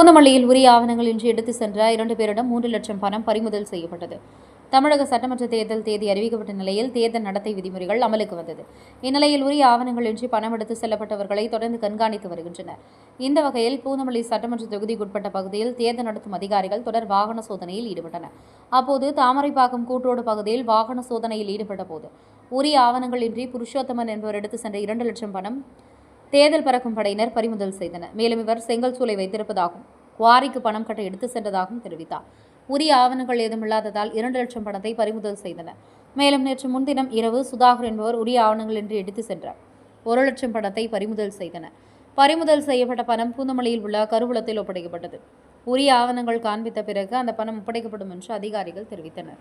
பூந்தமல்லியில் உரிய ஆவணங்கள் இன்றி எடுத்து சென்ற 2 பேரிடம் 3 லட்சம் பணம் பறிமுதல் செய்யப்பட்டது. தமிழக சட்டமன்ற தேர்தல் தேதி அறிவிக்கப்பட்ட நிலையில் தேர்தல் நடத்தை விதிமுறைகள் அமலுக்கு வந்தது. இந்நிலையில் உரிய ஆவணங்கள் இன்றி பணம் எடுத்து செல்லப்பட்டவர்களை தொடர்ந்து கண்காணித்து வருகின்றனர். இந்த வகையில் பூந்தமல்லி சட்டமன்ற தொகுதிக்குட்பட்ட பகுதியில் தேர்தல் நடத்தும் அதிகாரிகள் தொடர் வாகன சோதனையில் ஈடுபட்டனர். அப்போது தாமரைப்பாக்கம் கூட்ரோடு பகுதியில் வாகன சோதனையில் ஈடுபட்ட போது உரிய ஆவணங்கள் இன்றி புருஷோத்தமன் என்பவர் எடுத்து சென்ற 2 லட்சம் பணம் தேர்தல் பறக்கும் படையினர் பறிமுதல் செய்தனர். மேலும் இவர் செங்கல் சூளை வைத்திருப்பதாகவும் குவாரிக்கு பணம் கட்ட எடுத்து சென்றதாகவும் தெரிவித்தார். உரிய ஆவணங்கள் ஏதும் இல்லாததால் 2 லட்சம் பணத்தை பறிமுதல் செய்தனர். மேலும் நேற்று முன்தினம் இரவு சுதாகர் என்பவர் உரிய ஆவணங்கள் இன்றி எடுத்து சென்றார் 1 லட்சம் பணத்தை பறிமுதல் செய்தனர். பறிமுதல் செய்யப்பட்ட பணம் பூந்தமல்லியில் உள்ள கருவூலத்தில் ஒப்படைக்கப்பட்டது. உரிய ஆவணங்கள் காண்பித்த பிறகு அந்த பணம் ஒப்படைக்கப்படும் என்று அதிகாரிகள் தெரிவித்தனர்.